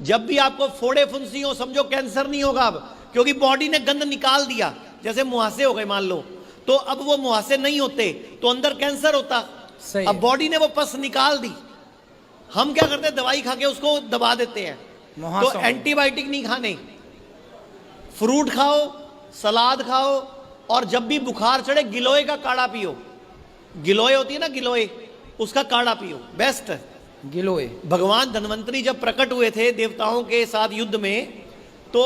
जब भी आपको फोड़े फुंसी हो, समझो कैंसर नहीं होगा अब, क्योंकि बॉडी ने गंद निकाल दिया। जैसे मुहासे हो गए मान लो, तो अब वो मुहासे नहीं होते तो अंदर कैंसर होता। अब बॉडी ने वो पस निकाल दी, हम क्या करते हैं, दवाई खा के उसको दबा देते हैं। तो एंटीबायोटिक नहीं खाने, फ्रूट खाओ, सलाद खाओ, और जब भी बुखार चढ़े गिलोय का काढ़ा पियो। गिलोय होती है ना, गिलोय, उसका काढ़ा पियो, बेस्ट है गिलोय। भगवान धन्वंतरी जब प्रकट हुए थे देवताओं के साथ युद्ध में, तो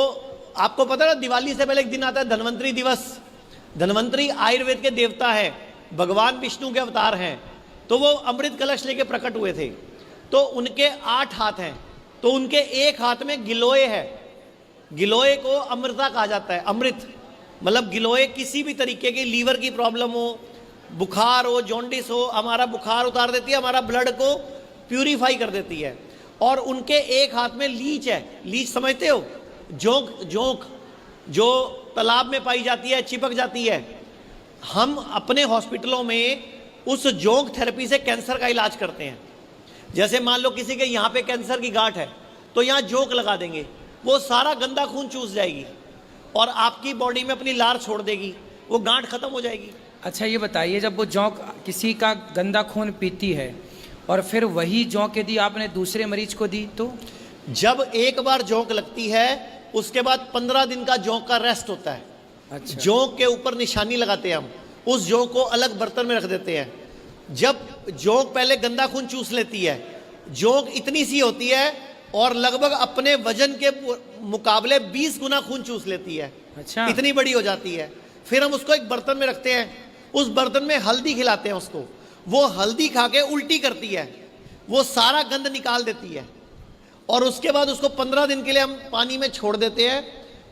आपको पता है दिवाली से पहले एक दिन आता है धन्वंतरी दिवस। धन्वंतरी आयुर्वेद के देवता है, भगवान विष्णु के अवतार हैं। तो वो अमृत कलश लेके प्रकट हुए थे। तो उनके 8 हाथ हैं, तो उनके एक हाथ में गिलोय है। गिलोय को अमृता कहा जाता है, अमृत मतलब गिलोय किसी भी तरीके की लीवर की प्रॉब्लम हो, बुखार हो, जॉन्डिस हो, हमारा बुखार उतार देती है, हमारा ब्लड को प्यूरिफाई कर देती है। और उनके एक हाथ में लीच है। लीच समझते हो, जोंक, जोंक जो तालाब में पाई जाती है, चिपक जाती है। हम अपने हॉस्पिटलों में उस जोंक थेरेपी से कैंसर का इलाज करते हैं। जैसे मान लो किसी के यहाँ पे कैंसर की गांठ है, तो यहाँ जोंक लगा देंगे, वो सारा गंदा खून चूस जाएगी और आपकी बॉडी में अपनी लार छोड़ देगी, वो गांठ खत्म हो जाएगी। अच्छा ये बताइए, जब वो जोंक किसी का गंदा खून पीती है और फिर वही जोंक यदि आपने दूसरे मरीज को दी तो? जब एक बार जोंक लगती है उसके बाद 15 दिन का जोंक का रेस्ट होता है। अच्छा। जोंक के ऊपर निशानी लगाते हैं हम, उस जोंक को अलग बर्तन में रख देते हैं। जब जोंक पहले गंदा खून चूस लेती है, जोंक इतनी सी होती है और लगभग अपने वजन के मुकाबले 20 गुना खून चूस लेती है। अच्छा। इतनी बड़ी हो जाती है। फिर हम उसको एक बर्तन में रखते हैं, उस बर्तन में हल्दी खिलाते हैं उसको, वो हल्दी खा के उल्टी करती है, वो सारा गंद निकाल देती है। और उसके बाद उसको 15 दिन के लिए हम पानी में छोड़ देते हैं,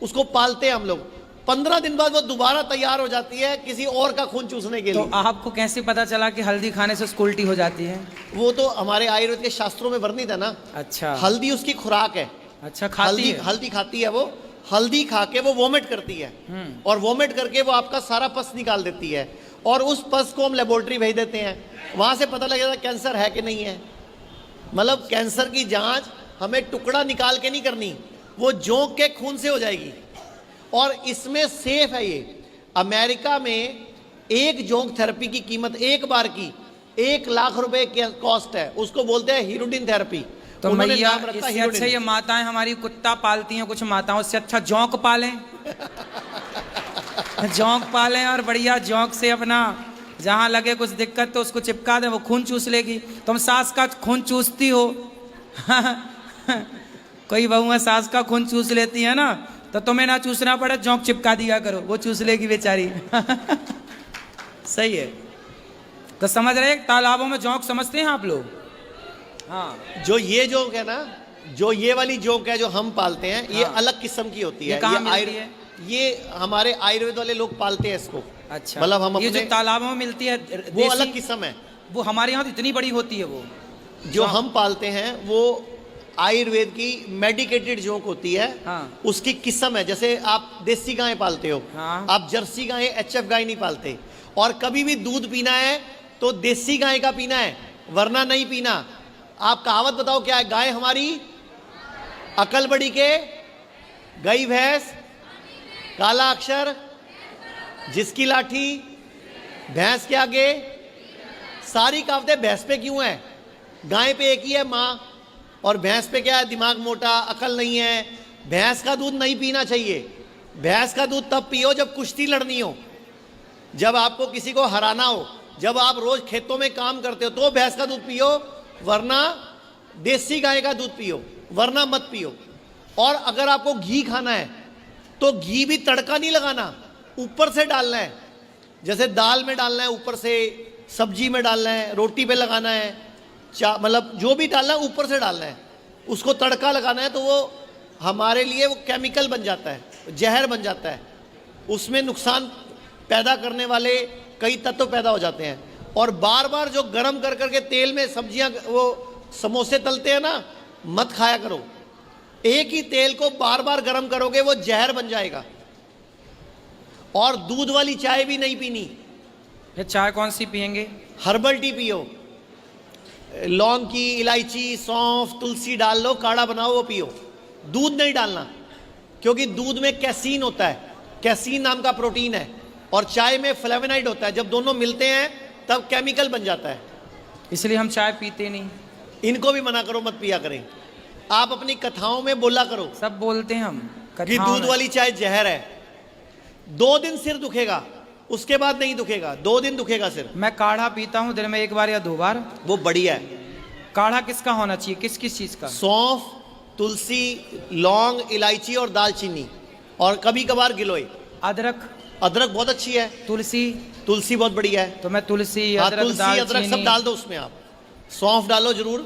उसको पालते हैं हम लोग। 15 दिन बाद वो दोबारा तैयार हो जाती है किसी और का खून चूसने के लिए। तो आपको कैसे पता चला कि हल्दी खाने से उसको उल्टी हो जाती है? वो तो हमारे आयुर्वेद के शास्त्रों में वर्णित है ना। अच्छा। हल्दी उसकी खुराक है। अच्छा, खाती है? हल्दी खाती है वो, हल्दी खा के वो वोमिट करती है और वोमिट करके वो आपका सारा पस निकाल देती है। और उस पस को हम लेबोरेटरी भेज देते हैं, वहां से पता लग जाता है कैंसर है कि नहीं है। मतलब कैंसर की जांच हमें टुकड़ा निकाल के नहीं करनी, वो जोंक के खून से हो जाएगी। और इसमें सेफ है ये। अमेरिका में एक जोंक थेरेपी की कीमत एक बार की 1 लाख रुपए कॉस्ट है, उसको बोलते हैं हीरोडिन थेरेपी। तो मैया इससे अच्छा ये माताएं हमारी कुत्ता पालती हैं, कुछ माताओं से अच्छा जोंक पालें। जोंक पालें और बढ़िया जोंक से अपना जहां लगे कुछ दिक्कत तो उसको चिपका दें, वो खून चूस लेगी। तुम सास का खून चूसती हो कोई बहुएं सास का खून चूस लेती है ना, तो तुम्हें ना चूसना पड़े, जोंक चिपका दिया करो, वो चूस लेगी बेचारी। सही है। तो समझ रहे, तालाबों में जोंक समझते हैं आप लोग? हाँ। जो ये जोंक है ना, जो ये वाली जोंक है जो हम पालते हैं, हाँ। ये अलग किस्म की होती है। ये हमारे आयुर्वेद वाले लोग पालते हैं इसको। अच्छा। मतलब हम ये जो तालाबों में मिलती है वो अलग किस्म है। वो हमारे यहाँ तो इतनी बड़ी होती है। वो जो हम पालते हैं वो आयुर्वेद की मेडिकेटेड जोंक होती है। हाँ। उसकी किस्म है। जैसे आप देसी गाय पालते हो, हाँ। आप जर्सी गाय, HF गाय नहीं पालते। और कभी भी दूध पीना है तो देसी गाय का पीना है, वरना नहीं पीना। आप कहावत बताओ क्या है? गाय हमारी अकल बड़ी के, गई भैंस काला अक्षर, जिसकी लाठी भैंस के आगे। सारी कहावतें भैंस पे क्यों है? गाय पे एक ही है माँ, और भैंस पे क्या है? दिमाग मोटा, अकल नहीं है। भैंस का दूध नहीं पीना चाहिए। भैंस का दूध तब पियो जब कुश्ती लड़नी हो, जब आपको किसी को हराना हो, जब आप रोज खेतों में काम करते हो तो भैंस का दूध पियो, वरना देसी गाय का दूध पियो, वरना मत पियो। और अगर आपको घी खाना है तो घी भी तड़का नहीं लगाना, ऊपर से डालना है। जैसे दाल में डालना है, ऊपर से सब्जी में डालना है, रोटी पे लगाना है, मतलब जो भी डालना है ऊपर से डालना है। उसको तड़का लगाना है तो वो हमारे लिए वो केमिकल बन जाता है, जहर बन जाता है। उसमें नुकसान पैदा करने वाले कई तत्व पैदा हो जाते हैं। और बार बार जो गर्म कर करके तेल में सब्जियां, वो समोसे तलते हैं ना, मत खाया करो। एक ही तेल को बार बार गर्म करोगे वो जहर बन जाएगा। और दूध वाली चाय भी नहीं पीनी। ये चाय कौन सी पियेंगे? हर्बल टी पियो, लौंग की, इलायची, सौंफ, तुलसी डाल लो, काढ़ा बनाओ, वो पियो। दूध नहीं डालना, क्योंकि दूध में कैसीन होता है, कैसीन नाम का प्रोटीन है, और चाय में फ्लेवोनाइड होता है। जब दोनों मिलते हैं तब केमिकल बन जाता है, इसलिए हम चाय पीते नहीं। इनको भी मना करो, मत पिया करें। आप अपनी कथाओं में बोला करो सब बोलते हैं हम कि कथाओं दूध में। वाली चाय जहर है। 2 दिन सिर दुखेगा, उसके बाद नहीं दुखेगा, 2 दिन दुखेगा सिर। मैं काढ़ा पीता हूँ दिन में 1 बार या 2 बार। वो बढ़िया है। काढ़ा किसका होना चाहिए, किस किस चीज का? सौंफ, तुलसी, लौंग, इलायची और दालचीनी, और कभी कभार गिलोय। अदरक? अदरक बहुत अच्छी है। तुलसी? तुलसी बहुत बढ़िया है। तो मैं तुलसी, हाँ, अदरक, तुलसी, अदरक सब दालचीनी। डाल दो उसमें। आप सौंफ डालो जरूर,